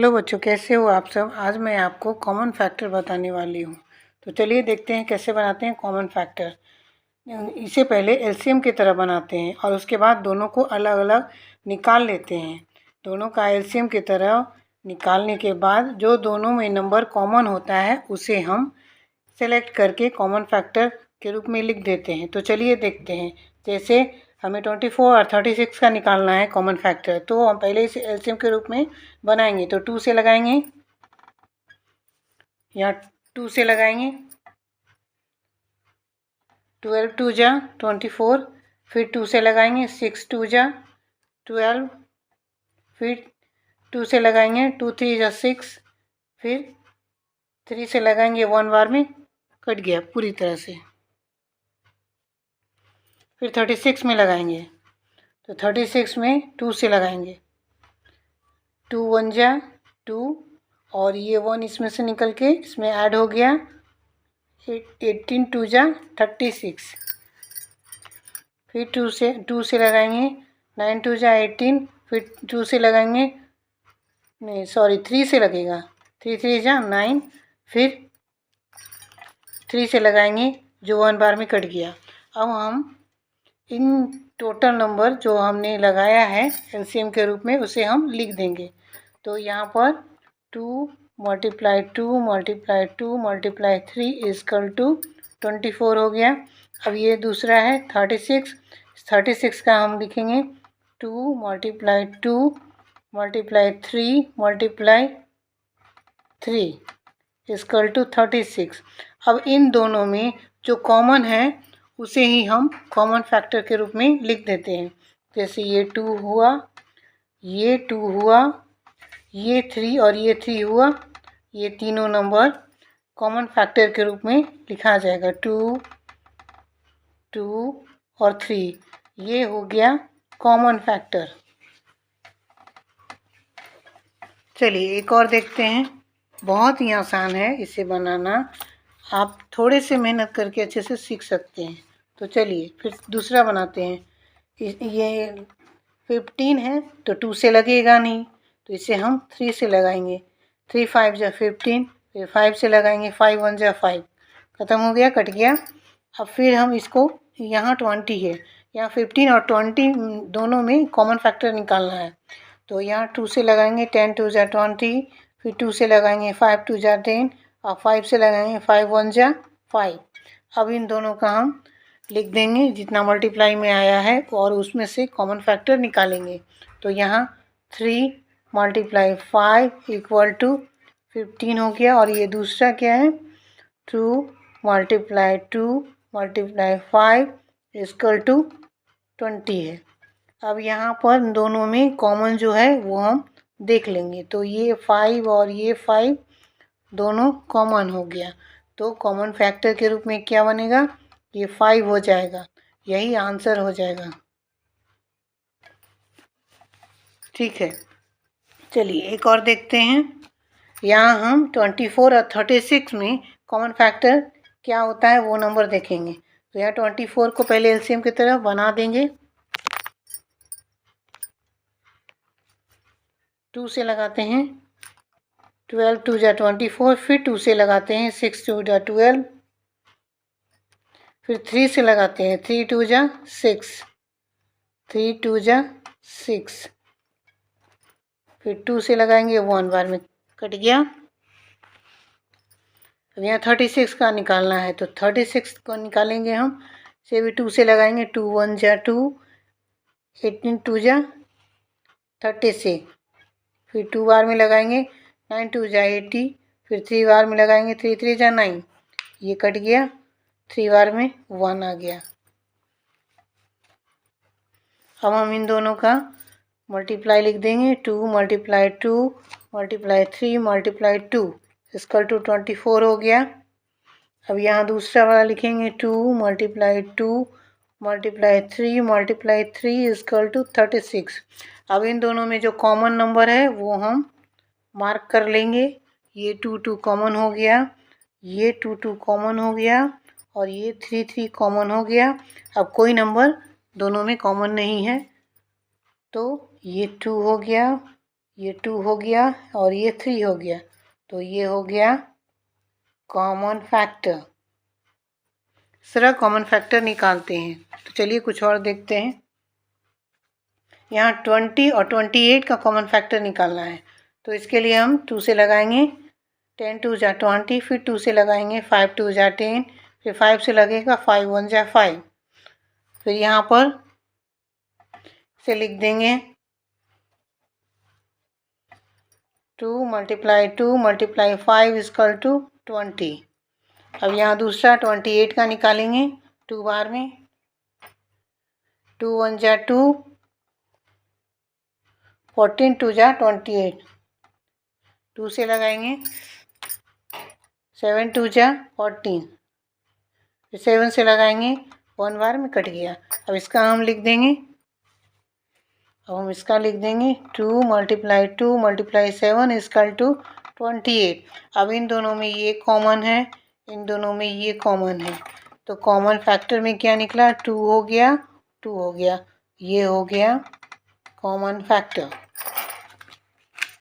Hello बच्चों, कैसे हो आप सब। आज मैं आपको कॉमन फैक्टर बताने वाली हूँ। तो चलिए देखते हैं कैसे बनाते हैं कॉमन फैक्टर। इससे पहले एलसीएम की तरह बनाते हैं और उसके बाद दोनों को अलग अलग निकाल लेते हैं। दोनों का एलसीएम की तरह निकालने के बाद जो दोनों में नंबर कॉमन होता है उसे हम सेलेक्ट करके कॉमन फैक्टर के रूप में लिख देते हैं। तो चलिए देखते हैं। जैसे हमें 24 और 36 का निकालना है कॉमन फैक्टर, तो हम पहले इसे एलसीएम के रूप में बनाएंगे। तो 2 से लगाएंगे, यहाँ 2 से लगाएंगे, 12 2 जा 24, फिर 2 से लगाएंगे, 6 2 जा 12, फिर 2 से लगाएंगे, 2 3 जा 6, फिर 3 से लगाएंगे, 1 बार में कट गया पूरी तरह से। फिर 36 में लगाएंगे, तो 36 में 2 से लगाएंगे, 2 1 जा 2, और ये 1 इसमें से निकल के इसमें ऐड हो गया, 18 2 जा 36, फिर 2 से लगाएंगे, 9 2 जा 18, फिर 2 से लगाएंगे, नहीं सॉरी 3 से लगेगा, 3 3 जा 9, फिर 3 से लगाएंगे जो 1 बार में कट गया। अब हम इन टोटल नंबर जो हमने लगाया है एलसीएम के रूप में उसे हम लिख देंगे। तो यहाँ पर 2 × 2 × 2 × 3 इक्वल टू 24 हो गया। अब ये दूसरा है 36, 36 का हम लिखेंगे 2 × 2 × 3 × 3 इक्वल टू 36। अब इन दोनों में जो कॉमन है उसे ही हम कॉमन फैक्टर के रूप में लिख देते हैं। जैसे ये 2 हुआ, ये 2 हुआ, ये 3 और ये 3 हुआ, ये तीनों नंबर कॉमन फैक्टर के रूप में लिखा जाएगा। 2 2 और 3, ये हो गया कॉमन फैक्टर। चलिए एक और देखते हैं। बहुत ही आसान है इसे बनाना, आप थोड़े से मेहनत करके अच्छे से सीख सकते हैं। तो चलिए फिर दूसरा बनाते हैं। ये 15 है तो 2 से लगेगा नहीं, तो इसे हम 3 से लगाएंगे, 3 5 जा 15, फिर 5 से लगाएंगे, 5 1 जा 5, ख़त्म हो गया, कट गया। अब फिर हम इसको, यहाँ 20 है, यहाँ 15 और 20 दोनों में कॉमन फैक्टर निकालना है। तो यहाँ 2 से लगाएंगे, 10 2 जा 20, फिर 2 से लगाएंगे, 5 2 जा 10, और 5 से लगाएंगे, 5 1 जा 5। अब इन दोनों का हम लिख देंगे जितना मल्टीप्लाई में आया है और उसमें से कॉमन फैक्टर निकालेंगे। तो यहाँ 3 × 5 इक्वल टू 15 हो गया, और ये दूसरा क्या है 2 × 2 × 5 इक्वल टू 20 है। अब यहाँ पर दोनों में कॉमन जो है वो हम देख लेंगे। तो ये 5 और ये 5 दोनों कॉमन हो गया, तो कॉमन फैक्टर के रूप में क्या बनेगा, ये 5 हो जाएगा, यही आंसर हो जाएगा। ठीक है, चलिए एक और देखते हैं। यहाँ हम 24 और 36 में कॉमन फैक्टर क्या होता है वो नंबर देखेंगे। तो यहाँ 24 को पहले एलसीएम की तरह बना देंगे, 2 से लगाते हैं, 12 2 जा 24, फिर 2 से लगाते हैं, 6 2 जा 12, फिर 3 से लगाते हैं, 3 2 जा 6, 3 2 जा 6, फिर 2 से लगाएंगे, 1 बार में कट गया। अब यहाँ 36 का निकालना है, तो 36 को निकालेंगे हम, से भी 2 से लगाएंगे, 2 1 जा 2, 18 2 जा 36, फिर 2 बार में लगाएंगे, 9 2 जा 80, फिर 3 बार में लगाएंगे, 3 3 जा 9, ये कट गया, 3 बार में 1 आ गया। अब हम इन दोनों का मल्टीप्लाई लिख देंगे, 2 × 2 × 3 × 2 इक्वल टू 24 हो गया। अब यहाँ दूसरा वाला लिखेंगे, 2 × 2 × 3 × 3 इक्वल टू 36। अब इन दोनों में जो कॉमन नंबर है वो हम मार्क कर लेंगे। ये 2 2 कॉमन हो गया, ये 2 2 कॉमन हो गया, और ये 3 3 कॉमन हो गया। अब कोई नंबर दोनों में कॉमन नहीं है, तो ये 2 हो गया, ये 2 हो गया और ये 3 हो गया, तो ये हो गया कॉमन फैक्टर। इस तरह कॉमन फैक्टर निकालते हैं। तो चलिए कुछ और देखते हैं। यहाँ 20 और 28 का कॉमन फैक्टर निकालना है, तो इसके लिए हम 2 से लगाएंगे, 10 2 जा 20, फिर 2 से लगाएंगे 5 2 जा 10, फिर 5 से लगेगा 5 1 जा 5, फिर यहाँ पर से लिख देंगे 2 × 2 × 5 इक्वल टू 20। अब यहाँ दूसरा 28 का निकालेंगे 2 बार में, 2 1 जा 2, 14 2 जा 28, 2 से लगाएंगे 7 2 जा 14, फिर 7 से लगाएंगे 1 बार में कट गया। अब इसका हम लिख देंगे, 2 × 2 × 7 इक्वल टू 28। अब इन दोनों में ये कॉमन है, इन दोनों में ये कॉमन है, तो कॉमन फैक्टर में क्या निकला, 2 हो गया, 2 हो गया, ये हो गया कॉमन फैक्टर।